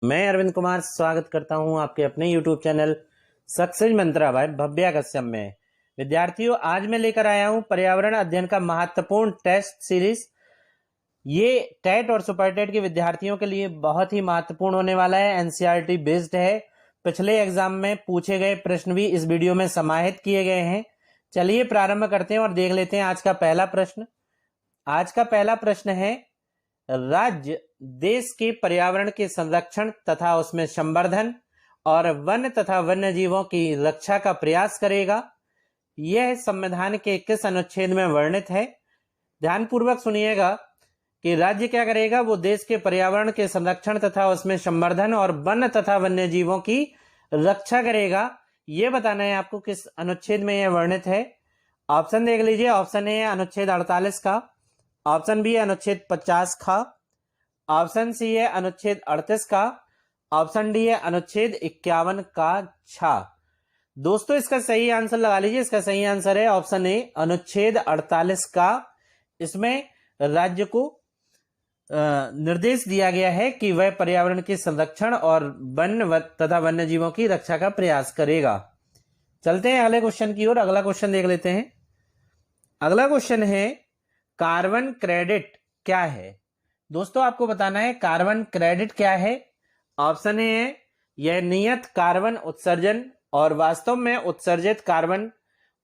मैं अरविंद कुमार स्वागत करता हूं आपके अपने YouTube चैनल सक्सेस मंत्रा बाय भव्या कश्यप में। विद्यार्थियों, आज मैं लेकर आया हूं पर्यावरण अध्ययन का महत्वपूर्ण टेस्ट सीरीज। ये टेट और सुपर टेट के विद्यार्थियों के लिए बहुत ही महत्वपूर्ण होने वाला है। एनसीईआरटी बेस्ड है। पिछले एग्जाम में पूछे गए प्रश्न भी इस वीडियो में समाहित किए गए हैं। चलिए प्रारंभ करते हैं और देख लेते हैं आज का पहला प्रश्न। आज का पहला प्रश्न है, राज्य देश के पर्यावरण के संरक्षण तथा उसमें संवर्धन और वन तथा वन्य जीवों की रक्षा का प्रयास करेगा। यह संविधान के किस अनुच्छेद में वर्णित है? ध्यानपूर्वक सुनिएगा कि राज्य क्या करेगा, वो देश के पर्यावरण के संरक्षण तथा उसमें संवर्धन और वन तथा वन्य जीवों की रक्षा करेगा। यह बताना है आपको किस अनुच्छेद में यह वर्णित है। ऑप्शन देख लीजिए। ऑप्शन ए अनुच्छेद 48 का, ऑप्शन बी अनुच्छेद 50 का, ऑप्शन सी है अनुच्छेद 38 का, ऑप्शन डी है अनुच्छेद 51 का छा। दोस्तों इसका सही आंसर लगा लीजिए। इसका सही आंसर है ऑप्शन ए अनुच्छेद 48 का। इसमें राज्य को निर्देश दिया गया है कि वह पर्यावरण के संरक्षण और वन तथा वन्य जीवों की रक्षा का प्रयास करेगा। चलते हैं अगले क्वेश्चन की ओर। अगला क्वेश्चन देख लेते हैं। अगला क्वेश्चन है, कार्बन क्रेडिट क्या है? दोस्तों आपको बताना है कार्बन क्रेडिट क्या है। ऑप्शन ए है यह नियत कार्बन उत्सर्जन और वास्तव में उत्सर्जित कार्बन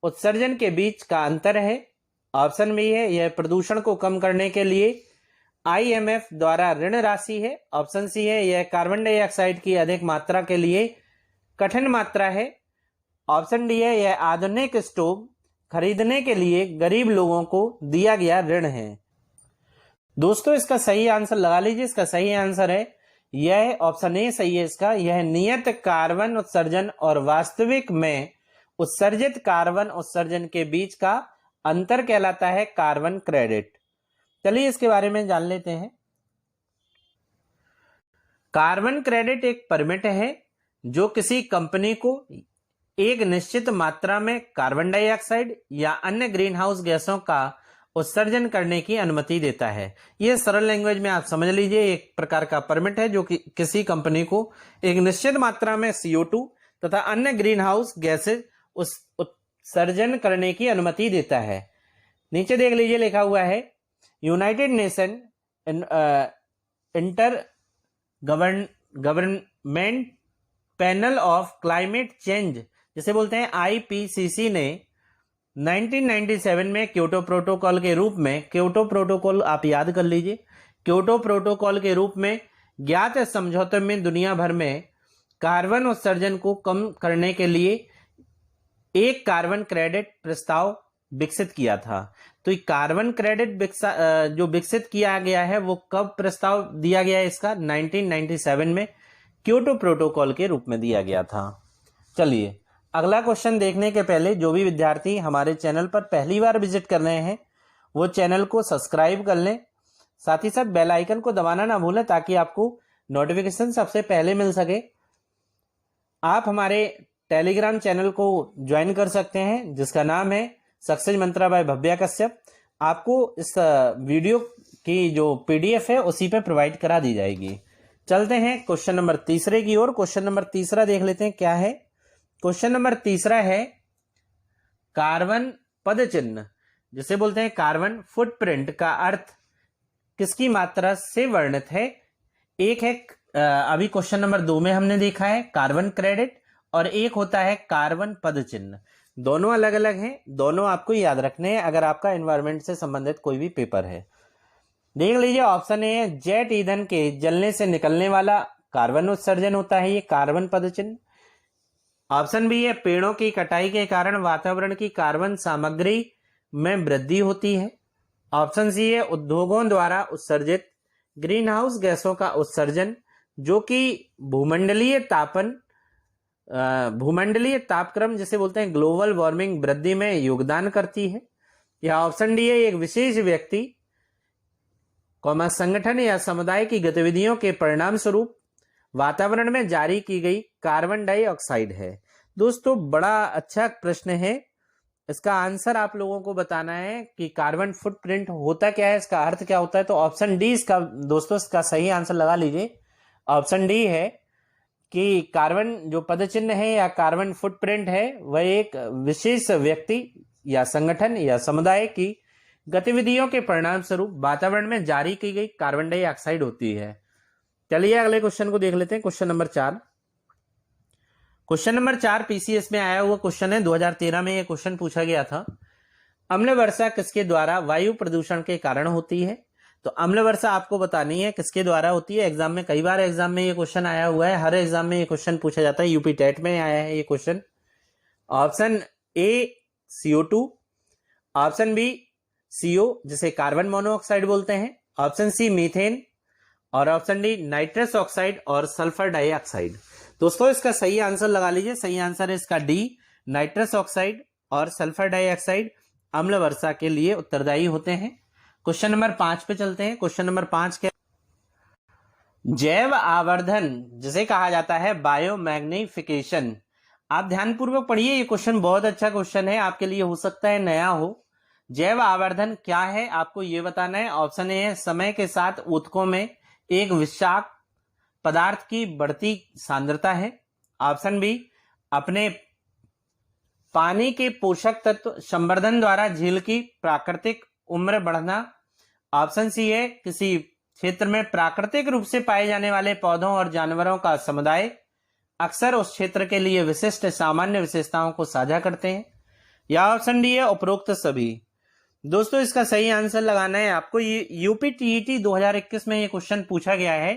उत्सर्जन के बीच का अंतर है। ऑप्शन बी है यह प्रदूषण को कम करने के लिए आईएमएफ द्वारा ऋण राशि है। ऑप्शन सी है यह कार्बन डाइऑक्साइड की अधिक मात्रा के लिए कठिन मात्रा है। ऑप्शन डी है यह आधुनिक स्टोव खरीदने के लिए गरीब लोगों को दिया गया ऋण है। दोस्तों इसका सही आंसर लगा लीजिए। इसका सही आंसर है यह ऑप्शन ए सही है इसका। यह नियत कार्बन उत्सर्जन और वास्तविक में उत्सर्जित कार्बन उत्सर्जन के बीच का अंतर कहलाता है कार्बन क्रेडिट। चलिए इसके बारे में जान लेते हैं। कार्बन क्रेडिट एक परमिट है जो किसी कंपनी को एक निश्चित मात्रा में कार्बन डाइऑक्साइड या अन्य ग्रीन हाउस गैसों का उत्सर्जन करने की अनुमति देता है। यह सरल लैंग्वेज में आप समझ लीजिए, एक प्रकार का परमिट है जो कि किसी कंपनी को एक निश्चित मात्रा में CO2 तथा अन्य ग्रीन हाउस गैसेज उत्सर्जन करने की अनुमति देता है। नीचे देख लीजिए लिखा हुआ है, United nation inter government panel of climate change जिसे बोलते हैं IPCC ने 1997 में क्योटो प्रोटोकॉल के रूप में, क्योटो प्रोटोकॉल आप याद कर लीजिए, क्योटो प्रोटोकॉल के रूप में ज्ञात समझौते में दुनिया भर में कार्बन उत्सर्जन को कम करने के लिए एक कार्बन क्रेडिट प्रस्ताव विकसित किया था। तो ये कार्बन क्रेडिट जो विकसित किया गया है वो कब प्रस्ताव दिया गया है इसका? 1997 में क्योटो प्रोटोकॉल के रूप में दिया गया था। चलिए अगला क्वेश्चन देखने के पहले जो भी विद्यार्थी हमारे चैनल पर पहली बार विजिट कर रहे हैं वो चैनल को सब्सक्राइब कर लें, साथ ही साथ बेल आइकन को दबाना ना भूलें ताकि आपको नोटिफिकेशन सबसे पहले मिल सके। आप हमारे टेलीग्राम चैनल को ज्वाइन कर सकते हैं जिसका नाम है सक्सेस मंत्रा बाय भव्या कश्यप। आपको इस वीडियो की जो PDF है उसी पे प्रोवाइड करा दी जाएगी। चलते हैं क्वेश्चन नंबर तीसरे की ओर। क्वेश्चन नंबर तीसरा देख लेते हैं क्या है। क्वेश्चन नंबर तीसरा है, कार्बन पद चिन्ह जिसे बोलते हैं कार्बन फुटप्रिंट का अर्थ किसकी मात्रा से वर्णित है? एक है अभी क्वेश्चन नंबर 2 में हमने देखा है कार्बन क्रेडिट, और एक होता है कार्बन पद चिन्ह। दोनों अलग अलग हैं, दोनों आपको याद रखने हैं अगर आपका एनवायरमेंट से संबंधित कोई भी पेपर है। देख लीजिए ऑप्शन ए है जेट ईंधन के जलने से निकलने वाला कार्बन उत्सर्जन होता है ये कार्बन पद चिन्ह। ऑप्शन बी है पेड़ों की कटाई के कारण वातावरण की कार्बन सामग्री में वृद्धि होती है। ऑप्शन सी है उद्योगों द्वारा उत्सर्जित ग्रीन हाउस गैसों का उत्सर्जन जो कि भूमंडलीय तापक्रम जिसे बोलते हैं ग्लोबल वार्मिंग वृद्धि में योगदान करती है। या ऑप्शन डी है एक विशेष व्यक्ति संगठन या समुदाय की गतिविधियों के परिणाम स्वरूप वातावरण में जारी की गई कार्बन डाइऑक्साइड है। दोस्तों बड़ा अच्छा प्रश्न है। इसका आंसर आप लोगों को बताना है कि कार्बन फुटप्रिंट होता क्या है, इसका अर्थ क्या होता है। तो ऑप्शन डी इसका दोस्तों इसका सही आंसर लगा लीजिए। ऑप्शन डी है कि कार्बन जो पदचिन्ह है या कार्बन फुटप्रिंट है वह एक विशेष व्यक्ति या संगठन या समुदाय की गतिविधियों के परिणाम स्वरूप वातावरण में जारी की गई कार्बन डाइऑक्साइड होती है। चलिए अगले क्वेश्चन को देख लेते हैं। Question number 4। Question number 4 PCS में आया हुआ क्वेश्चन है। 2013 में यह क्वेश्चन पूछा गया था। अम्ल वर्षा किसके द्वारा वायु प्रदूषण के कारण होती है? तो अम्ल वर्षा आपको बतानी है किसके द्वारा होती है। एग्जाम में कई बार एग्जाम में ये क्वेश्चन आया हुआ है, हर एग्जाम में ये क्वेश्चन पूछा जाता है। यूपी टेट में आया है ये question. Option A CO2, option B CO जिसे कार्बन मोनोऑक्साइड बोलते हैं, ऑप्शन सी मीथेन और ऑप्शन डी नाइट्रस ऑक्साइड और सल्फर डाइऑक्साइड। दोस्तों इसका सही आंसर लगा लीजिए। सही आंसर है इसका डी, नाइट्रस ऑक्साइड और सल्फर डाइऑक्साइड अम्ल वर्षा के लिए उत्तरदायी होते हैं। क्वेश्चन नंबर 5 पे चलते हैं। क्वेश्चन नंबर 5 क्या? जैव आवर्धन जिसे कहा जाता है बायोमैग्निफिकेशन। आप ध्यानपूर्वक पढ़िए, ये क्वेश्चन बहुत अच्छा क्वेश्चन है, आपके लिए हो सकता है नया हो। जैव आवर्धन क्या है आपको ये बताना है। ऑप्शन ए है समय के साथ ऊतकों में एक विषाक्त पदार्थ की बढ़ती सांद्रता है। ऑप्शन बी अपने पानी के पोषक तत्व संवर्धन द्वारा झील की प्राकृतिक उम्र बढ़ना। ऑप्शन सी है किसी क्षेत्र में प्राकृतिक रूप से पाए जाने वाले पौधों और जानवरों का समुदाय अक्सर उस क्षेत्र के लिए विशिष्ट सामान्य विशेषताओं को साझा करते हैं। या ऑप्शन डी है उपरोक्त सभी। दोस्तों इसका सही आंसर लगाना है आपको। ये यूपी टीईटी 2021 में ये क्वेश्चन पूछा गया है,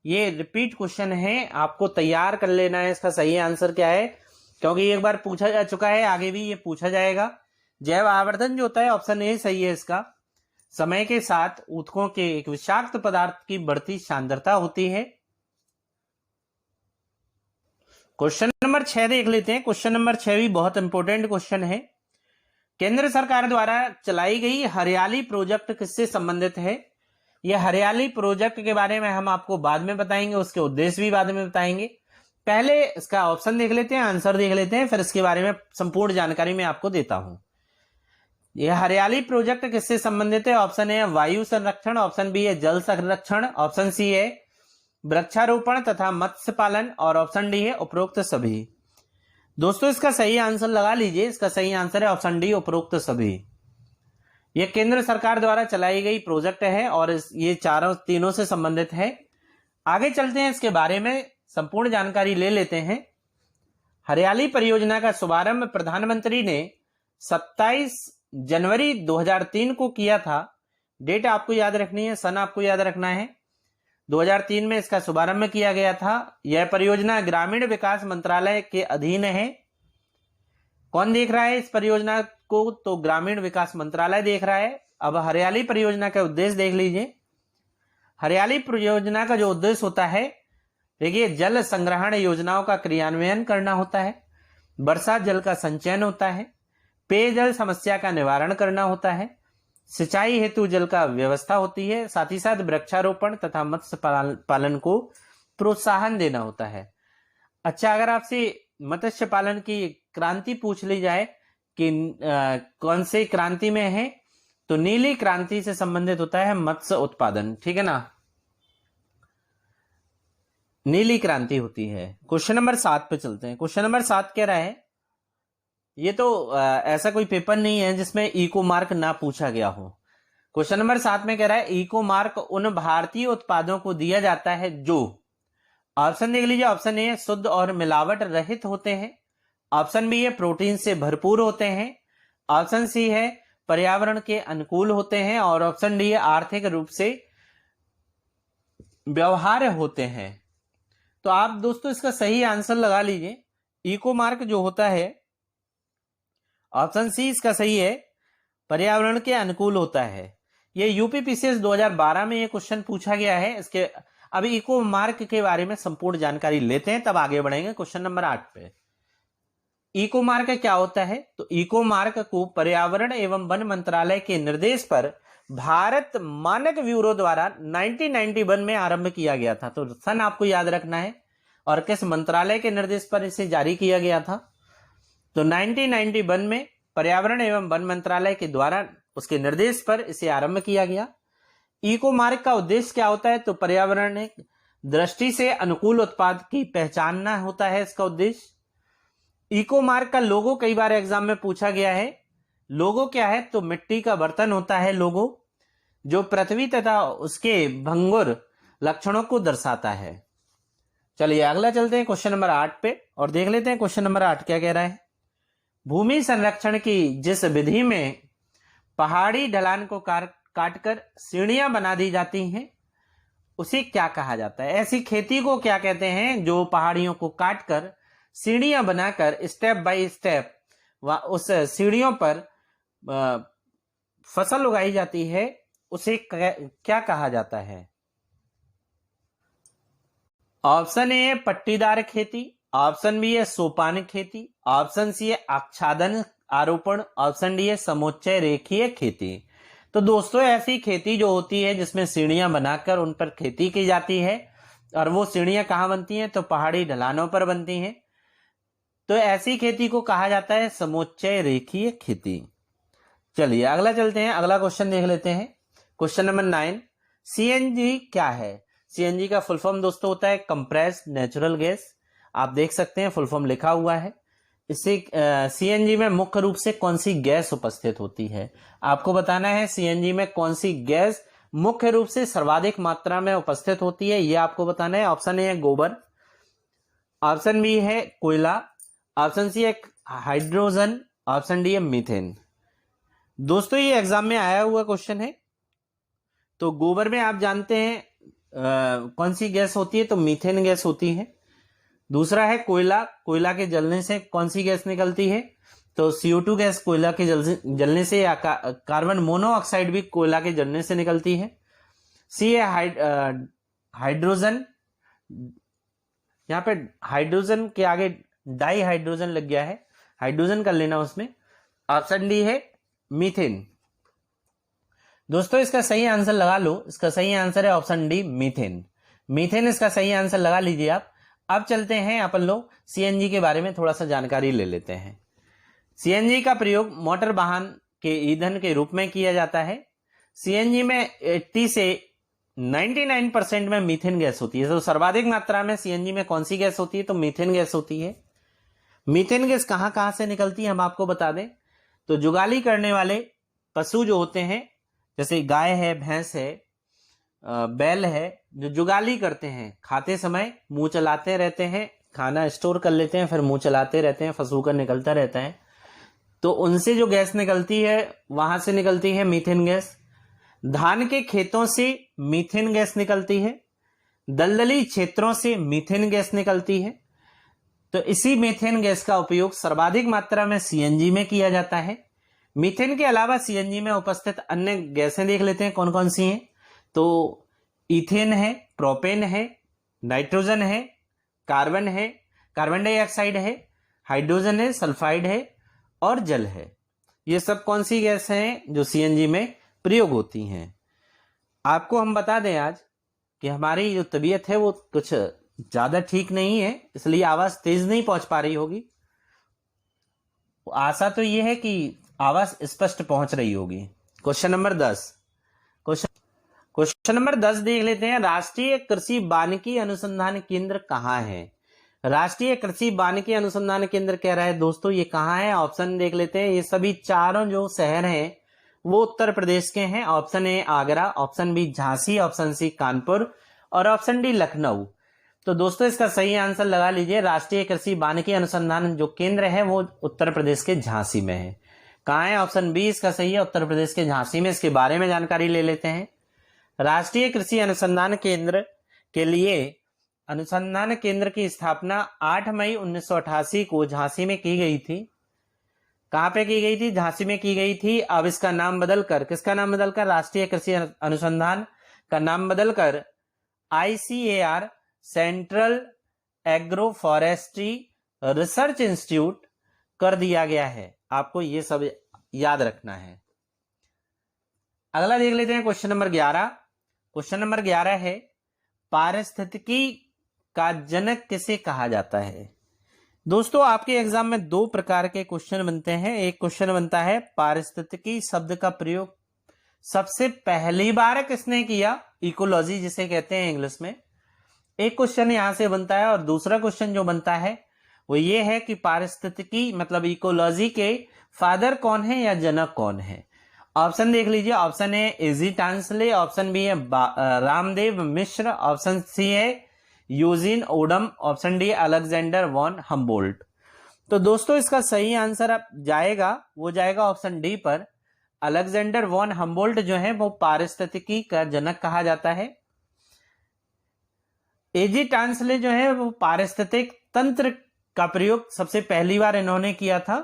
ये रिपीट क्वेश्चन है, आपको तैयार कर लेना है इसका सही आंसर क्या है, क्योंकि एक बार पूछा जा चुका है, आगे भी ये पूछा जाएगा। जैव आवर्धन जो होता है ऑप्शन ए सही है इसका। समय के साथ ऊतकों के एक विषाक्त पदार्थ की बढ़ती सांद्रता होती है। क्वेश्चन नंबर 6 देख लेते हैं। क्वेश्चन नंबर 6 भी बहुत इंपॉर्टेंट क्वेश्चन है। केंद्र सरकार द्वारा चलाई गई हरियाली प्रोजेक्ट किससे संबंधित है? यह हरियाली प्रोजेक्ट के बारे में हम आपको बाद में बताएंगे, उसके उद्देश्य भी बाद में बताएंगे। पहले इसका ऑप्शन देख लेते हैं, आंसर देख लेते हैं, फिर इसके बारे में संपूर्ण जानकारी मैं आपको देता हूं। यह हरियाली प्रोजेक्ट किससे संबंधित है? ऑप्शन ए है वायु संरक्षण, ऑप्शन बी है जल संरक्षण, ऑप्शन सी है वृक्षारोपण तथा मत्स्य पालन और ऑप्शन डी है उपरोक्त सभी। दोस्तों इसका सही आंसर लगा लीजिए। इसका सही आंसर है ऑप्शन डी उपरोक्त सभी। यह केंद्र सरकार द्वारा चलाई गई प्रोजेक्ट है और ये तीनों से संबंधित है। आगे चलते हैं, इसके बारे में संपूर्ण जानकारी ले लेते हैं। हरियाली परियोजना का शुभारंभ प्रधानमंत्री ने 27 जनवरी 2003 को किया था। डेट आपको याद रखनी है, सन आपको याद रखना है। 2003 में इसका शुभारंभ किया गया था। यह परियोजना ग्रामीण विकास मंत्रालय के अधीन है। कौन देख रहा है इस परियोजना को? तो ग्रामीण विकास मंत्रालय देख रहा है। अब हरियाली परियोजना का उद्देश्य देख लीजिए। हरियाली परियोजना का जो उद्देश्य होता है, देखिए, जल संग्रहण योजनाओं का क्रियान्वयन करना होता है, वर्षा जल का संचयन होता है, पेयजल समस्या का निवारण करना होता है, सिंचाई हेतु जल का व्यवस्था होती है, साथ ही साथ वृक्षारोपण तथा मत्स्य पालन को प्रोत्साहन देना होता है। अच्छा, अगर आपसे मत्स्य पालन की क्रांति पूछ ली जाए कि कौन से क्रांति में है, तो नीली क्रांति से संबंधित होता है मत्स्य उत्पादन, ठीक है ना, नीली क्रांति होती है। क्वेश्चन नंबर 7 पे चलते हैं। क्वेश्चन नंबर 7 कह रहा है, ये तो ऐसा कोई पेपर नहीं है जिसमें इको मार्क ना पूछा गया हो। क्वेश्चन नंबर 7 में कह रहा है इको मार्क उन भारतीय उत्पादों को दिया जाता है जो, ऑप्शन देख लीजिए। ऑप्शन ए शुद्ध और मिलावट रहित होते हैं, ऑप्शन बी है प्रोटीन से भरपूर होते हैं, ऑप्शन सी है पर्यावरण के अनुकूल होते हैं और ऑप्शन डी है आर्थिक रूप से व्यवहार्य होते हैं। तो आप दोस्तों इसका सही आंसर लगा लीजिए। इको मार्क जो होता है, ऑप्शन सी इसका सही है, पर्यावरण के अनुकूल होता है। ये यूपीपीसीएस 2012 में ये क्वेश्चन पूछा गया है। इसके अभी इको मार्क के बारे में संपूर्ण जानकारी लेते हैं, तब आगे बढ़ेंगे क्वेश्चन नंबर 8 पे। इको मार्क क्या होता है? तो इको मार्क को पर्यावरण एवं वन मंत्रालय के निर्देश पर भारत मानक ब्यूरो द्वारा 1991 में आरंभ किया गया था। तो सन आपको याद रखना है और किस मंत्रालय के निर्देश पर इसे जारी किया गया था। तो 1991 में पर्यावरण एवं वन मंत्रालय के द्वारा उसके निर्देश पर इसे आरंभ किया गया। इको मार्क का उद्देश्य क्या होता है? तो पर्यावरण दृष्टि से अनुकूल उत्पाद की पहचानना होता है इसका उद्देश्य। इको मार्क का लोगो कई बार एग्जाम में पूछा गया है। लोगो क्या है? तो मिट्टी का बर्तन होता है लोगो, जो पृथ्वी तथा उसके भंगुर लक्षणों को दर्शाता है। चलिए अगला चलते हैं क्वेश्चन नंबर 8 पे और देख लेते हैं क्वेश्चन नंबर 8 क्या कह रहा है। भूमि संरक्षण की जिस विधि में पहाड़ी ढलान को काटकर सीढ़ियां बना दी जाती हैं उसे क्या कहा जाता है? ऐसी खेती को क्या कहते हैं जो पहाड़ियों को काटकर सीढ़ियां बनाकर स्टेप बाय स्टेप उस सीढ़ियों पर फसल उगाई जाती है, उसे क्या कहा जाता है? ऑप्शन ए है पट्टीदार खेती, ऑप्शन बी है सोपान खेती, ऑप्शन सी है आच्छादन आरोपण, ऑप्शन डी है समोच्चय रेखीय खेती। तो दोस्तों ऐसी खेती जो होती है जिसमें सीढ़ियां बनाकर उन पर खेती की जाती है, और वो सीढ़ियां कहाँ बनती हैं? तो पहाड़ी ढलानों पर बनती हैं। तो ऐसी खेती को कहा जाता है समोच्चय रेखीय खेती। चलिए अगला चलते हैं, अगला क्वेश्चन देख लेते हैं। क्वेश्चन नंबर 9, सीएनजी क्या है? सीएनजी का फुल फॉर्म दोस्तों होता है कंप्रेस्ड नेचुरल गैस। आप देख सकते हैं फुल फॉर्म लिखा हुआ है। इससे सीएनजी में मुख्य रूप से कौन सी गैस उपस्थित होती है? आपको बताना है सीएनजी में कौन सी गैस मुख्य रूप से सर्वाधिक मात्रा में उपस्थित होती है, यह आपको बताना है। ऑप्शन ए है गोबर, ऑप्शन बी है कोयला, ऑप्शन सी है हाइड्रोजन, ऑप्शन डी है मीथेन। दोस्तों ये एग्जाम में आया हुआ क्वेश्चन है। तो गोबर में आप जानते हैं कौन सी गैस होती है? तो मीथेन गैस होती है। दूसरा है कोयला, कोयला के जलने से कौन सी गैस निकलती है? तो CO2 गैस कोयला के जलने से, या कार्बन मोनोऑक्साइड भी कोयला के जलने से निकलती है। सी है हाइड्रोजन, यहाँ पे हाइड्रोजन के आगे डाई हाइड्रोजन लग गया है, हाइड्रोजन कर लेना उसमें। ऑप्शन डी है मीथेन। दोस्तों इसका सही आंसर लगा लो, इसका सही आंसर है ऑप्शन डी मीथेन। मीथेन इसका सही आंसर लगा लीजिए आप। अब चलते हैं अपन लोग सीएनजी के बारे में थोड़ा सा जानकारी ले लेते हैं। सीएनजी का प्रयोग मोटर वाहन के ईंधन के रूप में किया जाता है। सीएनजी में 80 से 99% में मीथेन गैस होती है। तो सर्वाधिक मात्रा में सीएनजी में कौन सी गैस होती है? तो मीथेन गैस होती है। मीथेन गैस कहां कहां से निकलती है हम आपको बता दें। तो जुगाली करने वाले पशु जो होते हैं, जैसे गाय है, भैंस है, बैल है, जो जुगाली करते हैं, खाते समय मुंह चलाते रहते हैं, खाना स्टोर कर लेते हैं, फिर मुंह चलाते रहते हैं, फंसूकर निकलता रहता है, तो उनसे जो गैस निकलती है वहां से निकलती है मीथेन गैस। धान के खेतों से मीथेन गैस निकलती है। दलदली क्षेत्रों से मीथेन गैस निकलती है। तो इसी मीथेन गैस का उपयोग सर्वाधिक मात्रा में सीएनजी में किया जाता है। मीथेन के अलावा सीएनजी में उपस्थित अन्य गैसें देख लेते हैं कौन कौन सी हैं। तो इथेन है, प्रोपेन है, नाइट्रोजन है, कार्बन है, कार्बन डाइऑक्साइड है, हाइड्रोजन है, सल्फाइड है और जल है। ये सब कौन सी गैस हैं जो सीएनजी में प्रयोग होती हैं। आपको हम बता दें आज कि हमारी जो तबीयत है वो कुछ ज्यादा ठीक नहीं है, इसलिए आवाज तेज नहीं पहुंच पा रही होगी। आशा तो ये है कि आवाज स्पष्ट पहुंच रही होगी। क्वेश्चन नंबर 10 क्वेश्चन नंबर 10 देख लेते हैं। राष्ट्रीय कृषि वानिकी अनुसंधान केंद्र कहाँ है? राष्ट्रीय कृषि वानिकी अनुसंधान केंद्र कह रहा है दोस्तों, ये कहाँ है? ऑप्शन देख लेते हैं। ये सभी चारों जो शहर हैं वो उत्तर प्रदेश के हैं। Option A Agra, option B Jhansi, option C Kanpur और ऑप्शन डी लखनऊ। तो दोस्तों इसका सही आंसर लगा लीजिए। राष्ट्रीय कृषि वानिकी अनुसंधान जो केंद्र है वो उत्तर प्रदेश के झांसी में है। कहाँ है? ऑप्शन बी इसका सही है, उत्तर प्रदेश के झांसी में। इसके बारे में जानकारी ले लेते हैं। राष्ट्रीय कृषि अनुसंधान केंद्र के लिए अनुसंधान केंद्र की स्थापना 8 मई 1988 को झांसी में की गई थी। कहां पे की गई थी? झांसी में की गई थी। अब इसका नाम बदलकर, किसका नाम बदलकर? राष्ट्रीय कृषि अनुसंधान का नाम बदलकर ICAR central agro forestry research institute कर दिया गया है। आपको ये सब याद रखना है। अगला देख लेते हैं क्वेश्चन नंबर 11। क्वेश्चन नंबर 11 है, पारिस्थितिकी का जनक किसे कहा जाता है? दोस्तों आपके एग्जाम में 2 प्रकार के क्वेश्चन बनते हैं। एक क्वेश्चन बनता है पारिस्थितिकी शब्द का प्रयोग सबसे पहली बार किसने किया? इकोलॉजी जिसे कहते हैं इंग्लिश में। एक क्वेश्चन यहां से बनता है और दूसरा क्वेश्चन जो बनता है वो ये है कि पारिस्थितिकी मतलब इकोलॉजी के फादर कौन है या जनक कौन है। ऑप्शन देख लीजिए, option A A G Tansley, option B है रामदेव मिश्र, ऑप्शन सी है Eugene Odum, option D Alexander von Humboldt. तो दोस्तों इसका सही आंसर अब जाएगा ऑप्शन डी पर। अलेक्जेंडर वॉन हम्बोल्ट जो है वो पारिस्थितिकी का जनक कहा जाता है। एजी टांसले जो है वो पारिस्थितिक तंत्र का प्रयोग सबसे पहली बार इन्होंने किया था।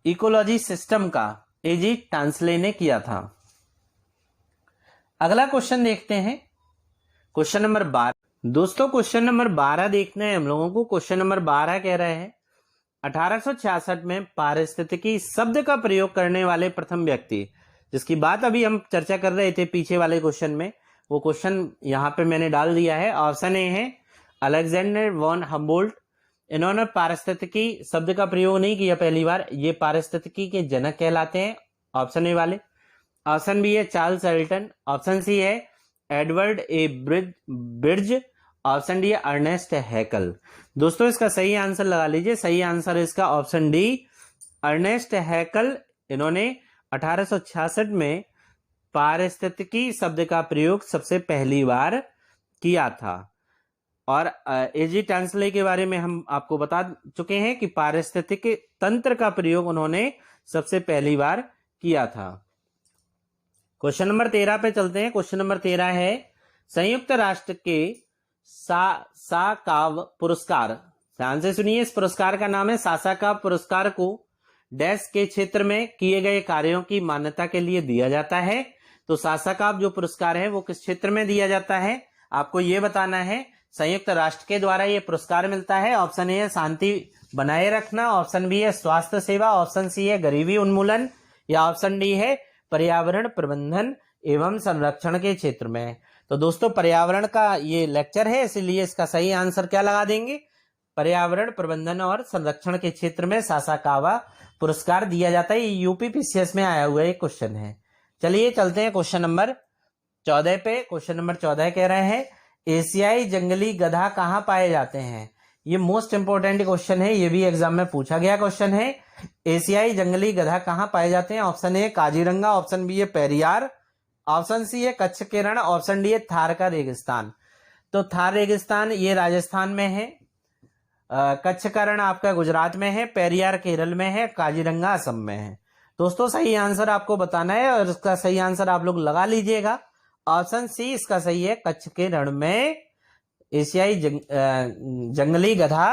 इकोलॉजी सिस्टम का एजी टांसले ने किया था। अगला क्वेश्चन देखते हैं, क्वेश्चन नंबर 12। दोस्तों क्वेश्चन नंबर 12 देखना है हम लोगों को। क्वेश्चन नंबर 12 कह रहे हैं 1866 में पारिस्थितिकी शब्द का प्रयोग करने वाले प्रथम व्यक्ति, जिसकी बात अभी हम चर्चा कर रहे थे पीछे वाले क्वेश्चन में, वो क्वेश्चन यहां पे मैंने डाल दिया है। ऑप्शन ए है अलेक्जेंडर वॉन हम्बोल्ट। इन्होंने पारिस्थितिकी शब्द का प्रयोग नहीं किया पहली बार, ये पारिस्थितिकी के जनक कहलाते हैं, ऑप्शन ए वाले। ऑप्शन बी है चार्ल्स एल्टन, ऑप्शन सी है एडवर्ड ए ब्रिड्ज, ऑप्शन डी है अर्नेस्ट हैकल। दोस्तों इसका सही आंसर लगा लीजिए, सही आंसर है इसका ऑप्शन डी अर्नेस्ट हैकल। इन्होंने 1866 में पारिस्थितिकी शब्द का प्रयोग सबसे पहली बार किया था। और एजी टांसले के बारे में हम आपको बता चुके हैं कि पारिस्थितिक तंत्र का प्रयोग उन्होंने सबसे पहली बार किया था। क्वेश्चन नंबर 13 पे चलते हैं। क्वेश्चन नंबर 13 है संयुक्त राष्ट्र के सासाकाव पुरस्कार, ध्यान से सुनिए, इस पुरस्कार का नाम है सासाकाव पुरस्कार को डैश के क्षेत्र में किए गए कार्यों की मान्यता के लिए दिया जाता है। तो सासाकाव जो पुरस्कार है वो किस क्षेत्र में दिया जाता है, आपको ये बताना है। संयुक्त राष्ट्र के द्वारा ये पुरस्कार मिलता है। ऑप्शन ए है शांति बनाए रखना, ऑप्शन बी है स्वास्थ्य सेवा, ऑप्शन सी है गरीबी उन्मूलन, या ऑप्शन डी है पर्यावरण प्रबंधन एवं संरक्षण के क्षेत्र में। तो दोस्तों पर्यावरण का ये लेक्चर है, इसलिए इसका सही आंसर क्या लगा देंगे, पर्यावरण प्रबंधन और संरक्षण के क्षेत्र में सासाकावा पुरस्कार दिया जाता है। यूपी पीसीएस में आया हुआ एक क्वेश्चन है। चलिए चलते हैं क्वेश्चन नंबर 14 पे। क्वेश्चन नंबर 14 कह रहे हैं एशियाई जंगली गधा कहाँ पाए जाते हैं। ये मोस्ट इंपोर्टेंट क्वेश्चन है, ये भी एग्जाम में पूछा गया क्वेश्चन है। एशियाई जंगली गधा कहाँ पाए जाते हैं। Option A Kaziranga, option B है पेरियार, ऑप्शन सी है कच्छ के रण, ऑप्शन डी है थार का रेगिस्तान। तो थार रेगिस्तान ये राजस्थान में है, कच्छ का रण आपका गुजरात में है, पेरियार केरल में है, काजीरंगा असम में है। दोस्तों सही आंसर आपको बताना है और इसका सही आंसर आप लोग लगा लीजिएगा। ऑप्शन सी इसका सही है, कच्छ के रण में एशियाई जंगली गधा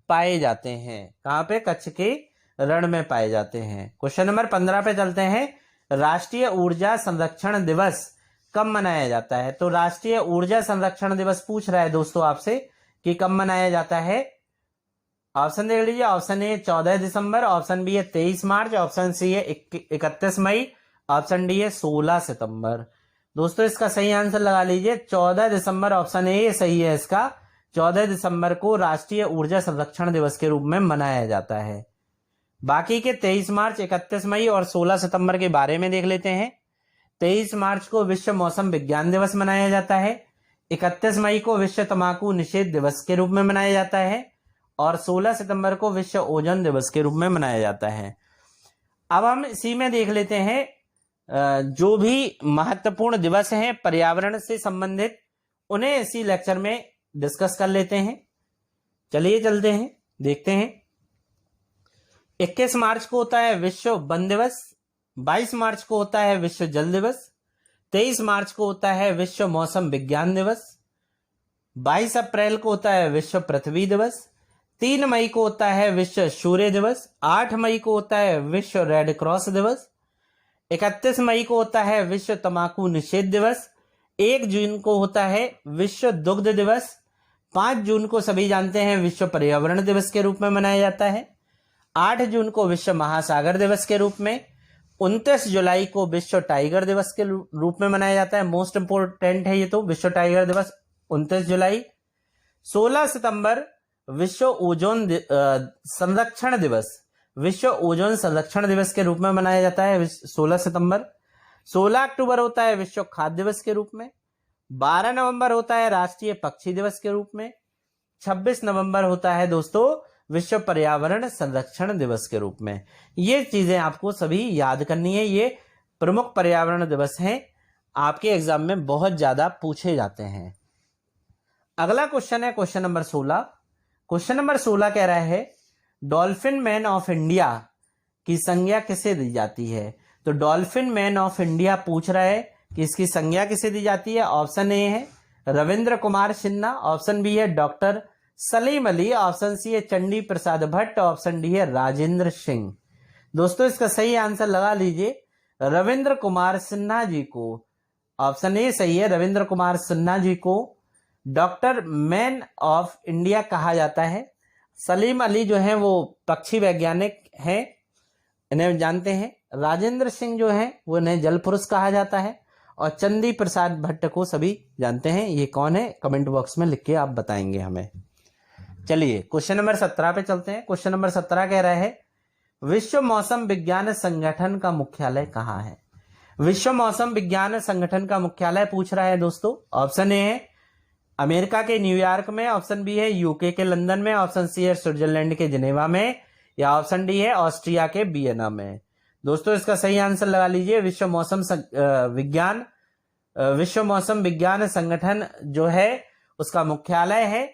पाए जाते हैं। कहां पे, कच्छ के रण में पाए जाते हैं। क्वेश्चन नंबर 15 पे चलते हैं। राष्ट्रीय ऊर्जा संरक्षण दिवस कब मनाया जाता है। तो राष्ट्रीय ऊर्जा संरक्षण दिवस पूछ रहा है दोस्तों आपसे कि कब मनाया जाता है। ऑप्शन देख लीजिए, ऑप्शन ए 14 दिसंबर, ऑप्शन बी है 23 मार्च, ऑप्शन सी है 31 मई, ऑप्शन डी है 16 सितंबर। दोस्तों इसका सही आंसर लगा लीजिए 14 दिसंबर, ऑप्शन ए सही है इसका। 14 दिसंबर को राष्ट्रीय ऊर्जा संरक्षण दिवस के रूप में मनाया जाता है। बाकी के 23 मार्च, 31 मई और 16 सितंबर के बारे में देख लेते हैं। 23 मार्च को विश्व मौसम विज्ञान दिवस मनाया जाता है, 31 मई को विश्व तंबाकू निषेध दिवस के रूप में मनाया जाता है और 16 सितंबर को विश्व ओजोन दिवस के रूप में मनाया जाता है। अब हम इसी में देख लेते हैं जो भी महत्वपूर्ण दिवस हैं पर्यावरण से संबंधित, उन्हें इसी लेक्चर में डिस्कस कर लेते हैं। चलिए चलते हैं, देखते हैं। 21 मार्च को होता है विश्व वन दिवस, 22 मार्च को होता है विश्व जल दिवस, 23 मार्च को होता है विश्व मौसम विज्ञान दिवस, 22 अप्रैल को होता है विश्व पृथ्वी दिवस, 3 मई को होता है विश्व सूर्य दिवस, 8 मई को होता है विश्व रेड क्रॉस दिवस, 31 मई को होता है विश्व तंबाकू निषेध दिवस, 1 जून को होता है विश्व दुग्ध दिवस, 5 जून को सभी जानते हैं विश्व पर्यावरण दिवस के रूप में मनाया जाता है, 8 जून को विश्व महासागर दिवस के रूप में, 29 जुलाई को विश्व टाइगर दिवस के रूप में मनाया जाता है। मोस्ट इंपोर्टेंट है ये तो, विश्व टाइगर दिवस 29 जुलाई। 16 सितंबर विश्व ओजोन संरक्षण दिवस, विश्व ओजोन संरक्षण दिवस के रूप में मनाया जाता है 16 सितंबर। 16 अक्टूबर होता है विश्व खाद्य दिवस के रूप में। 12 नवंबर होता है राष्ट्रीय पक्षी दिवस के रूप में। 26 नवंबर होता है दोस्तों विश्व पर्यावरण संरक्षण दिवस के रूप में। ये चीजें आपको सभी याद करनी है, ये प्रमुख पर्यावरण दिवस हैं, आपके एग्जाम में बहुत ज्यादा पूछे जाते हैं। अगला क्वेश्चन है क्वेश्चन नंबर 16। क्वेश्चन नंबर 16 कह रहा है डॉल्फिन मैन ऑफ इंडिया की संज्ञा किसे दी जाती है। तो डॉल्फिन मैन ऑफ इंडिया पूछ रहा है कि इसकी संज्ञा किसे दी जाती है। ऑप्शन ए है रविंद्र कुमार सिन्हा, ऑप्शन बी है doctor Salim Ali, option C है चंडी प्रसाद भट्ट, ऑप्शन डी है राजेंद्र सिंह। दोस्तों इसका सही आंसर लगा लीजिए, रविंद्र कुमार सिन्हा जी को, ऑप्शन ए सही है, रविंद्र कुमार सिन्हा जी को डॉक्टर मैन ऑफ इंडिया कहा जाता है। सलीम अली जो है वो पक्षी वैज्ञानिक हैं, इन्हें जानते हैं। राजेंद्र सिंह जो है वो इन्हें जल पुरुष कहा जाता है, और चंडी प्रसाद भट्ट को सभी जानते हैं। ये कौन है कमेंट बॉक्स में लिख के आप बताएंगे हमें। चलिए क्वेश्चन नंबर 17 पे चलते हैं। क्वेश्चन नंबर 17 कह रहा है विश्व मौसम विज्ञान संगठन का मुख्यालय कहाँ है। विश्व मौसम विज्ञान संगठन का मुख्यालय पूछ रहा है दोस्तों। ऑप्शन ए है अमेरिका के न्यूयॉर्क में, ऑप्शन बी है यूके के लंदन में, ऑप्शन सी है स्विट्जरलैंड के जिनेवा में, या ऑप्शन डी है ऑस्ट्रिया के वियना में। दोस्तों इसका सही आंसर लगा लीजिए, विश्व मौसम विज्ञान संगठन जो है उसका मुख्यालय है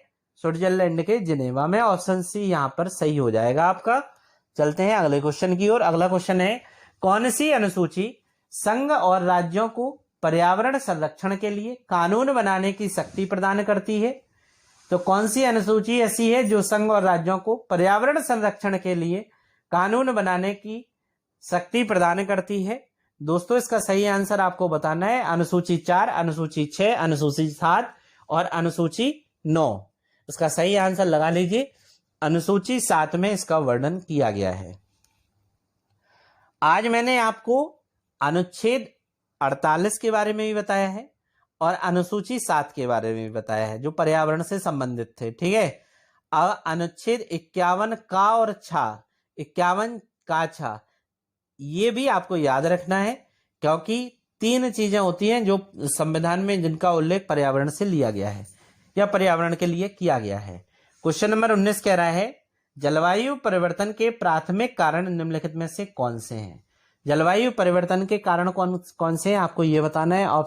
स्विट्जरलैंड के जिनेवा में। ऑप्शन सी यहां पर सही हो जाएगा आपका। चलते हैं अगले क्वेश्चन की ओर। अगला क्वेश्चन है कौन सी अनुसूची संघ और राज्यों को पर्यावरण संरक्षण के लिए कानून बनाने की शक्ति प्रदान करती है। तो कौन सी अनुसूची ऐसी है जो संघ और राज्यों को पर्यावरण संरक्षण के लिए कानून बनाने की शक्ति प्रदान करती है। दोस्तों इसका सही आंसर आपको बताना है। अनुसूची 4, अनुसूची 6, अनुसूची 7 और अनुसूची 9। इसका सही आंसर लगा लीजिए, अनुसूची 7 में इसका वर्णन किया गया है। आज मैंने आपको अनुच्छेद 48 के बारे में भी बताया है और अनुसूची 7 के बारे में भी बताया है जो पर्यावरण से संबंधित थे, ठीक है। अब अनुच्छेद 51 का और छा, 51 का छा, ये भी आपको याद रखना है, क्योंकि 3 चीजें होती हैं जो संविधान में जिनका उल्लेख पर्यावरण से लिया गया है या पर्यावरण के लिए किया गया है। क्वेश्चन नंबर 19 कह रहा है जलवायु परिवर्तन के प्राथमिक कारण निम्नलिखित में से कौन से हैं। जलवायु परिवर्तन के कारण कौन से हैं आपको ये बताना है।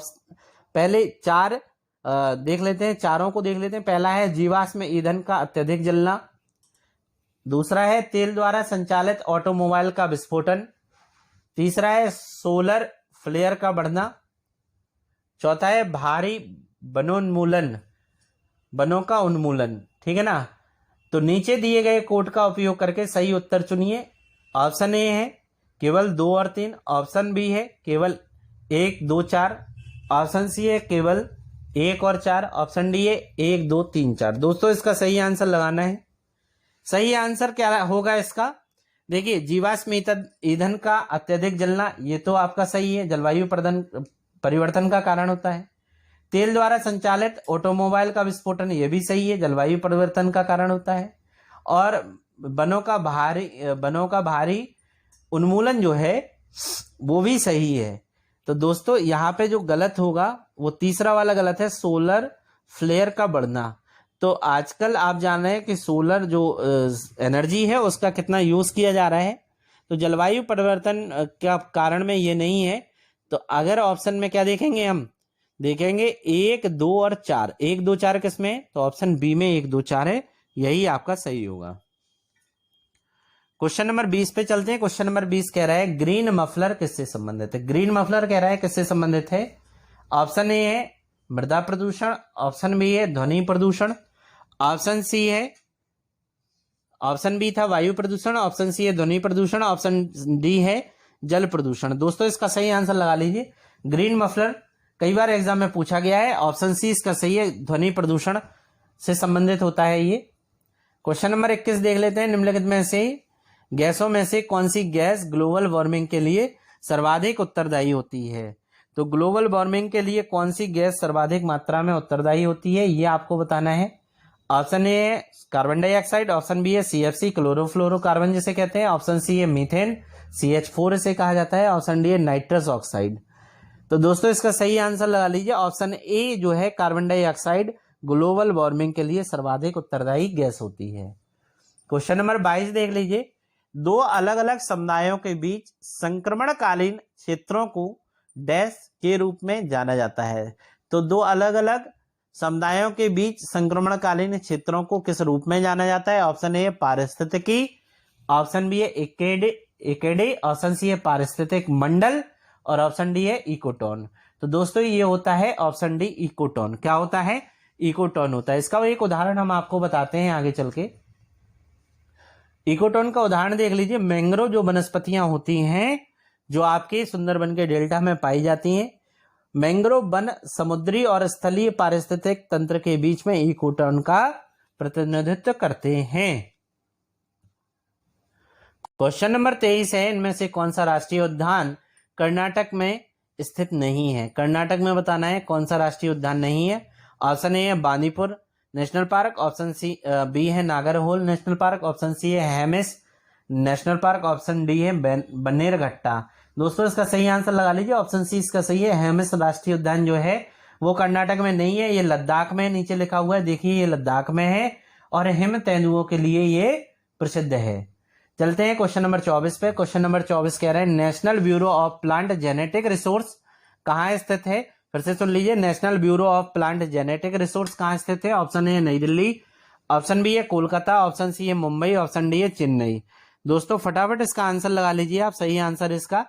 पहले 4 देख लेते हैं, चारों को देख लेते हैं। पहला है जीवाश्म ईंधन का अत्यधिक जलना, दूसरा है तेल द्वारा संचालित ऑटोमोबाइल का विस्फोटन, तीसरा है सोलर फ्लेयर का बढ़ना, चौथा है भारी वनों का उन्मूलन, ठीक है ना। तो नीचे दिए गए कोड का उपयोग करके सही उत्तर चुनिए। ऑप्शन ए है केवल 2 और 3, ऑप्शन बी है केवल 1, 2, 4, ऑप्शन सी है केवल 1 और 4, ऑप्शन डी है 1, 2, 3, 4। दोस्तों इसका सही आंसर लगाना है। सही आंसर क्या होगा इसका, देखिए जीवाश्म ईंधन का अत्यधिक जलना, ये तो आपका सही है, जलवायु परिवर्तन का कारण होता है। तेल द्वारा संचालित ऑटोमोबाइल का विस्फोटन, ये भी सही है, जलवायु परिवर्तन का कारण होता है। और वनों का भारी उन्मूलन जो है वो भी सही है। तो दोस्तों यहाँ पे जो गलत होगा वो तीसरा वाला गलत है, सोलर फ्लेयर का बढ़ना। तो आजकल आप जान रहे हैं कि सोलर जो एनर्जी है उसका कितना यूज किया जा रहा है, तो जलवायु परिवर्तन का कारण में ये नहीं है। तो अगर ऑप्शन में क्या देखेंगे, हम देखेंगे 1, 2 और 4। 1, 2, 4 किसमें, तो ऑप्शन बी में 1, 2, 4 है, यही आपका सही होगा। क्वेश्चन नंबर 20 पे चलते हैं। क्वेश्चन नंबर 20 कह रहा है ग्रीन मफलर किससे संबंधित है। ग्रीन मफलर कह रहा है किससे संबंधित है। ऑप्शन ए है मृदा प्रदूषण, ऑप्शन बी है ध्वनि प्रदूषण, ऑप्शन सी है, ऑप्शन बी था वायु प्रदूषण, ऑप्शन सी है ध्वनि प्रदूषण, ऑप्शन डी है जल प्रदूषण। दोस्तों इसका सही आंसर लगा लीजिए। ग्रीन मफलर कई बार एग्जाम में पूछा गया है, ऑप्शन सी इसका सही है, ध्वनि प्रदूषण से संबंधित होता है ये। क्वेश्चन नंबर 21 देख लेते हैं। निम्नलिखित में से गैसों में से कौन सी गैस ग्लोबल वार्मिंग के लिए सर्वाधिक उत्तरदायी होती है। तो ग्लोबल वार्मिंग के लिए कौन सी गैस सर्वाधिक मात्रा में उत्तरदायी होती है, ये आपको बताना है। ऑप्शन ए है कार्बन डाइऑक्साइड, ऑप्शन बी है CFC क्लोरोफ्लोरोकार्बन जिसे कहते हैं, ऑप्शन सी है मीथेन CH4 इसे कहा जाता है, ऑप्शन डी है नाइट्रस ऑक्साइड। तो दोस्तों इसका सही आंसर लगा लीजिए, ऑप्शन ए जो है कार्बन डाइऑक्साइड ग्लोबल वार्मिंग के लिए सर्वाधिक उत्तरदायी गैस होती है। क्वेश्चन नंबर 22 देख लीजिए, दो अलग अलग समुदायों के बीच संक्रमणकालीन क्षेत्रों को डैश के रूप में जाना जाता है। तो दो अलग अलग समुदायों के बीच संक्रमणकालीन क्षेत्रों को किस रूप में जाना जाता है? ऑप्शन ए पारिस्थितिकी, ऑप्शन बी है एकेडे, ऑप्शन सी है पारिस्थितिक मंडल और ऑप्शन डी है इकोटोन। तो दोस्तों ये होता है ऑप्शन डी इकोटोन। क्या होता है? इकोटोन होता है। इसका एक उदाहरण हम आपको बताते हैं आगे चल के। इकोटोन का उदाहरण देख लीजिए, मैंग्रोव जो वनस्पतियां होती हैं जो आपके सुंदरबन के डेल्टा में पाई जाती हैं, मैंग्रोव वन समुद्री और स्थलीय पारिस्थितिक तंत्र के बीच में इकोटोन का प्रतिनिधित्व करते हैं। क्वेश्चन नंबर 23 है, इनमें से कौन सा राष्ट्रीय उद्यान कर्नाटक में स्थित नहीं है? कर्नाटक में बताना है कौन सा राष्ट्रीय उद्यान नहीं है। ऑप्शन ए है Bandipur national park, option C B है Nagarhole national park, option C है Hemis national park, option D है बनेरघट्टा। दोस्तों इसका सही आंसर लगा लीजिए, ऑप्शन सी इसका सही है। हेमिस राष्ट्रीय उद्यान जो है वो कर्नाटक में नहीं है, ये लद्दाख में नीचे लिखा हुआ है, देखिए ये लद्दाख में है और हिम तेंदुओं के लिए ये प्रसिद्ध है। चलते हैं क्वेश्चन नंबर 24 पे। क्वेश्चन नंबर 24 कह रहे हैं national bureau of plant genetic resource कहाँ स्थित है? फिर से सुन लीजिए, national bureau of plant genetic resource कहाँ स्थित है? ऑप्शन ए नई दिल्ली, ऑप्शन बी है कोलकाता, ऑप्शन सी है मुंबई, ऑप्शन डी है चेन्नई। दोस्तों फटाफट इसका आंसर लगा लीजिए आप। सही आंसर इसका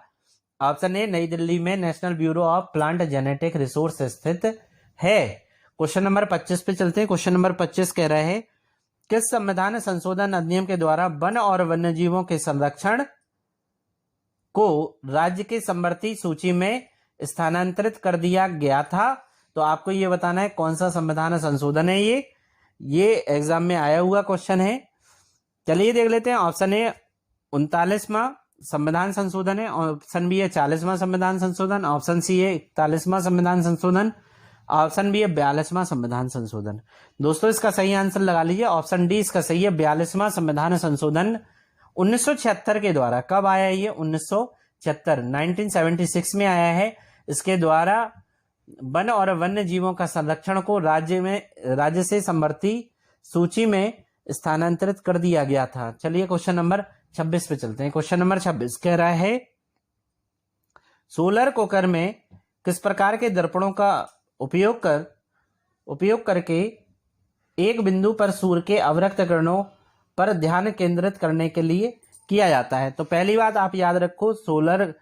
ऑप्शन ए नई दिल्ली में national bureau of plant genetic resource स्थित है। क्वेश्चन नंबर 25 पे चलते हैं। क्वेश्चन नंबर 25 कह रहे हैं किस संविधान संशोधन अधिनियम के द्वारा वन और वन्यजीवों के संरक्षण को राज्य की समवर्ती सूची में स्थानांतरित कर दिया गया था? तो आपको ये बताना है कौन सा संविधान संशोधन है ये एग्जाम में आया हुआ क्वेश्चन है। चलिए देख लेते हैं। ऑप्शन ए 39वां संविधान संशोधन है, ऑप्शन बी है 40वां संविधान संशोधन, ऑप्शन सी है 41वां संविधान संशोधन, ऑप्शन बी है 42वां संविधान संशोधन। दोस्तों इसका सही आंसर लगा लीजिए, ऑप्शन डी इसका सही है 42वां संविधान संशोधन 1976 के द्वारा। कब आया ये? 1976 में आया है। इसके द्वारा वन और वन्य जीवों का संरक्षण को राज्य से समवर्ती सूची में स्थानांतरित कर दिया गया था। चलिए क्वेश्चन नंबर 26 पे चलते हैं। क्वेश्चन नंबर 26 कह रहा है सोलर कुकर में किस प्रकार के दर्पणों का उपयोग करके एक बिंदु पर सूर्य के अवरक्त किरणों पर ध्यान केंद्रित करने के लिए किया जाता है? तो पहली बात आप याद रखो, सोलर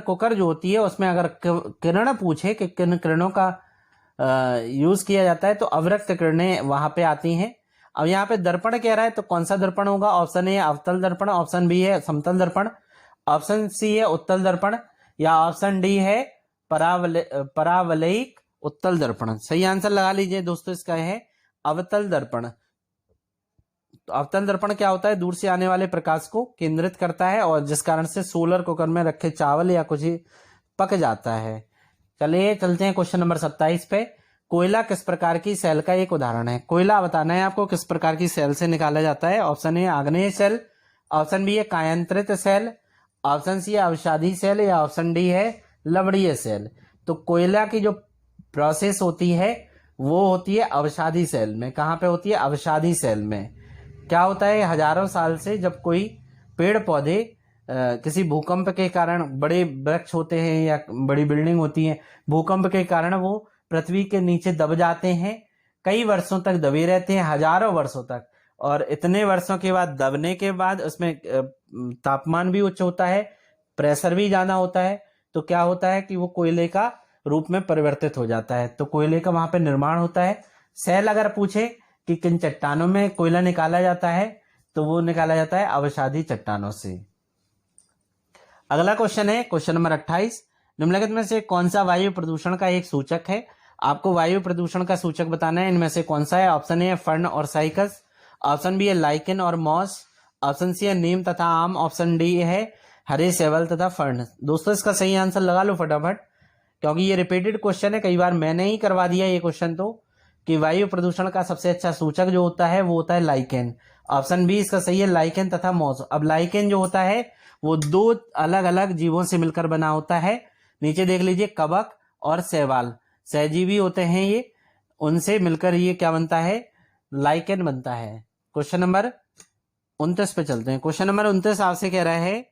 कुकर जो होती है उसमें अगर किरण पूछे कि किन किरणों का यूज किया जाता है तो अवरक्त किरणें वहां पे आती हैं। अब यहाँ पे दर्पण कह रहा है तो कौन सा दर्पण होगा? ऑप्शन ए अवतल दर्पण, ऑप्शन बी है समतल दर्पण, ऑप्शन सी है उत्तल दर्पण या ऑप्शन डी है परावलयिक उत्तल दर्पण। सही आंसर लगा लीजिए दोस्तों, इसका है अवतल दर्पण। तो अवतल दर्पण क्या होता है? दूर से आने वाले प्रकाश को केंद्रित करता है और जिस कारण से सोलर कुकर में रखे चावल या कुछ पक जाता है। चलिए चलते हैं क्वेश्चन नंबर 27 पे। कोयला किस प्रकार की सेल का एक उदाहरण है? कोयला बताना है आपको किस प्रकार की सेल से निकाला जाता है। ऑप्शन ए आग्नेय सेल, ऑप्शन बी है कायांतरित सेल, ऑप्शन सी है अवसादी सेल या ऑप्शन डी है लवणीय सेल। तो कोयला की जो प्रोसेस होती है वो होती है अवसादी सेल में। कहाँ पे होती है? अवसादी सेल में। क्या होता है, हजारों साल से जब कोई पेड़ पौधे किसी भूकंप के कारण, बड़े वृक्ष होते हैं या बड़ी बिल्डिंग होती है, भूकंप के कारण वो पृथ्वी के नीचे दब जाते हैं, कई वर्षों तक दबे रहते हैं, हजारों वर्षों तक। और इतने वर्षों के बाद दबने के बाद उसमें तापमान भी उच्च होता है, प्रेशर भी ज्यादा होता है, तो क्या होता है कि वो कोयले का रूप में परिवर्तित हो जाता है। तो कोयले का वहां पे निर्माण होता है। सेल अगर पूछे कि किन चट्टानों में कोयला निकाला जाता है तो वो निकाला जाता है अवसादी चट्टानों से। अगला क्वेश्चन है क्वेश्चन नंबर 28। निम्नलिखित में से कौन सा वायु प्रदूषण का एक सूचक है? आपको वायु प्रदूषण का सूचक बताना है, इनमें से कौन सा है। ऑप्शन ए है फर्न और साइकस, ऑप्शन बी है लाइकेन और मॉस, ऑप्शन सी है नीम तथा आम, ऑप्शन डी है हरे सेवल तथा फर्न। दोस्तों इसका सही आंसर लगा लो फटाफट, क्योंकि ये रिपीटेड क्वेश्चन है, कई बार मैंने ही करवा दिया ये क्वेश्चन। तो कि वायु प्रदूषण का सबसे अच्छा सूचक जो होता है वो होता है लाइकेन। ऑप्शन बी इसका सही है लाइकेन तथा मॉस। अब लाइकेन जो होता है वो दो अलग अलग जीवों से मिलकर बना होता है। नीचे देख लीजिए कवक और शैवाल, सहजीवी होते हैं ये, उनसे मिलकर ये क्या बनता है, लाइकेन बनता है। क्वेश्चन नंबर 29 पे चलते हैं। क्वेश्चन नंबर 29 आपसे कह रहा है,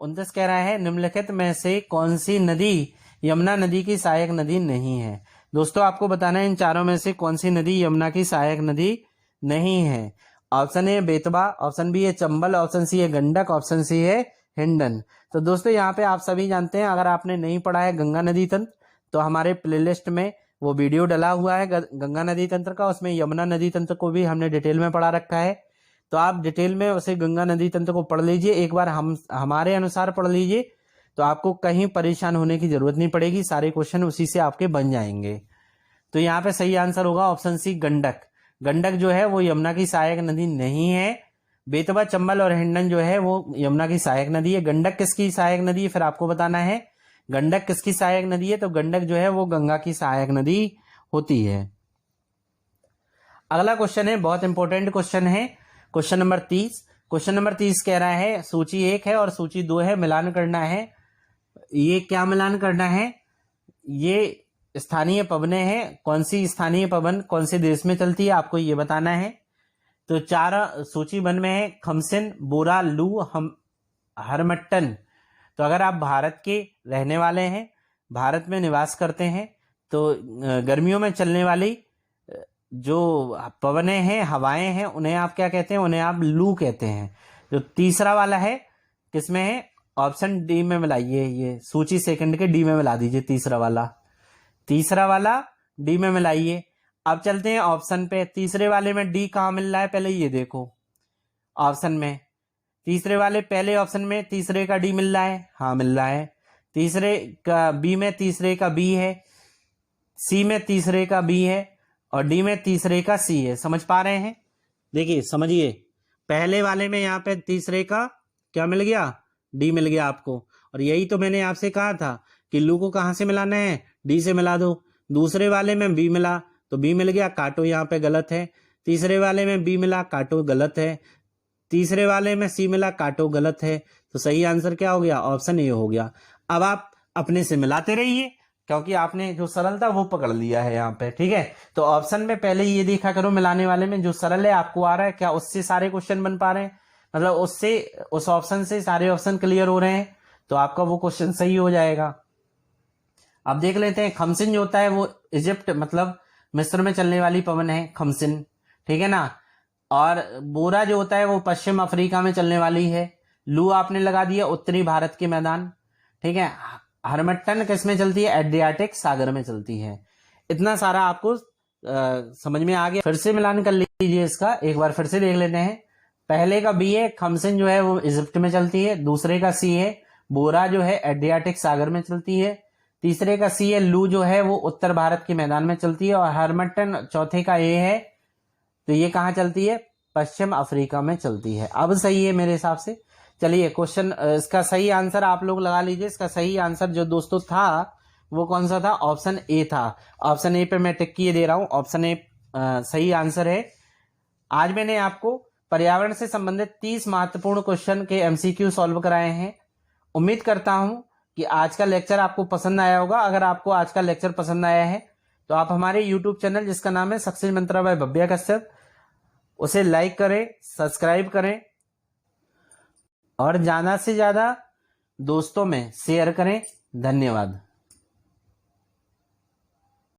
29 कह रहा है निम्नलिखित में से कौन सी नदी यमुना नदी की सहायक नदी नहीं है। दोस्तों आपको बताना है इन चारों में से कौन सी नदी यमुना की सहायक नदी नहीं है। Option A Betwa, option B है चंबल, ऑप्शन सी है गंडक, ऑप्शन सी है हिंडन। तो दोस्तों यहाँ पे आप सभी जानते हैं, अगर आपने नहीं पढ़ा है गंगा नदी तंत्र तो हमारे प्लेलिस्ट में वो वीडियो डला हुआ है गंगा नदी तंत्र का, उसमें यमुना नदी तंत्र को भी हमने डिटेल में पढ़ा रखा है। तो आप डिटेल में उसे गंगा नदी तंत्र को पढ़ लीजिए, एक बार हमारे अनुसार पढ़ लीजिए, तो आपको कहीं परेशान होने की जरूरत नहीं पड़ेगी, सारे क्वेश्चन उसी से आपके बन जाएंगे। तो यहाँ पे सही आंसर होगा ऑप्शन सी गंडक। गंडक जो है वो यमुना की सहायक नदी नहीं है। बेतवा, चंबल और हिंडन जो है वो यमुना की सहायक नदी है। गंडक किसकी सहायक नदी है फिर आपको बताना है, गंडक किसकी सहायक नदी है, तो गंडक जो है वो गंगा की सहायक नदी होती है। अगला क्वेश्चन है, बहुत इंपॉर्टेंट क्वेश्चन है, क्वेश्चन नंबर 30। क्वेश्चन नंबर 30 कह रहा है सूची 1 है और सूची 2 है, मिलान करना है। ये क्या मिलान करना है, ये स्थानीय पवनें हैं, कौन सी स्थानीय पवन कौन से देश में चलती है आपको ये बताना है। तो चार सूची 1 में है खमसिन, बोरा, लू, हरमट्टन। तो अगर आप भारत के रहने वाले हैं, भारत में निवास करते हैं, तो गर्मियों में चलने वाली जो पवनें हैं, हवाएं हैं, उन्हें आप क्या कहते हैं, उन्हें आप लू कहते हैं। जो तीसरा वाला है किसमें है, ऑप्शन डी में मिलाइए, ये सूची सेकंड के डी में मिला दीजिए, तीसरा वाला डी में मिलाइए। अब चलते हैं ऑप्शन पे, तीसरे वाले में डी कहाँ मिल रहा है, पहले ये देखो ऑप्शन में, तीसरे वाले पहले ऑप्शन में तीसरे का डी मिल रहा है, हाँ मिल रहा है। तीसरे का बी में तीसरे का बी है, सी में तीसरे का बी है और डी में तीसरे का सी है। समझ पा रहे हैं, देखिए समझिए, पहले वाले में यहाँ पे तीसरे का क्या मिल गया, डी मिल गया आपको। और यही तो मैंने आपसे कहा था कि लू को कहाँ से मिलाना है, डी से मिला दो। दूसरे वाले में बी मिला तो बी मिल गया, काटो यहाँ पे गलत है। तीसरे वाले में बी मिला, काटो गलत है। तीसरे वाले में सी मिला, काटो गलत है। तो सही आंसर क्या हो गया, ऑप्शन ए हो गया। अब आप अपने से मिलाते रहिए, क्योंकि आपने जो सरल था वो पकड़ लिया है यहाँ पे, ठीक है। तो ऑप्शन में पहले ये देखा करो, मिलाने वाले में जो सरल है आपको आ रहा है क्या, उससे सारे क्वेश्चन बन पा रहे हैं, मतलब उससे उस ऑप्शन से सारे ऑप्शन क्लियर हो रहे हैं, तो आपका वो क्वेश्चन सही हो जाएगा। अब देख लेते हैं, खमसिन जो होता है वो इजिप्ट मतलब मिस्र में चलने वाली पवन है खमसिन, ठीक है ना। और बोरा जो होता है वो पश्चिम अफ्रीका में चलने वाली है। लू आपने लगा दिया उत्तरी भारत के मैदान, ठीक है। हरमट्टन किस में चलती है, एड्रियाटिक सागर में चलती है। इतना सारा आपको समझ में आ गया। फिर से मिलान कर लीजिए इसका, एक बार फिर से देख लेते हैं। पहले का बी है, खमसिन जो है वो इजिप्ट में चलती है। दूसरे का सी है, बोरा जो है एड्रियाटिक सागर में चलती है। तीसरे का सी है, लू जो है वो उत्तर भारत के मैदान में चलती है। और हरमट्टन चौथे का ए है, तो ये कहाँ चलती है, पश्चिम अफ्रीका में चलती है। अब सही है मेरे हिसाब से। चलिए क्वेश्चन, इसका सही आंसर आप लोग लगा लीजिए। इसका सही आंसर जो दोस्तों था वो कौन सा था, ऑप्शन ए था। ऑप्शन ए पे मैं टिक किए दे रहा हूं, ऑप्शन ए सही आंसर है। आज मैंने आपको पर्यावरण से संबंधित 30 महत्वपूर्ण क्वेश्चन के एमसीक्यू सॉल्व कराए हैं। उम्मीद करता हूं कि आज का लेक्चर आपको पसंद आया होगा। अगर आपको आज का लेक्चर पसंद आया है तो आप हमारे यूट्यूब चैनल जिसका नाम है सक्सेस मंत्रा बाय भव्या कश्यप, उसे लाइक करें, सब्सक्राइब करें और ज्यादा से ज्यादा दोस्तों में शेयर करें। धन्यवाद।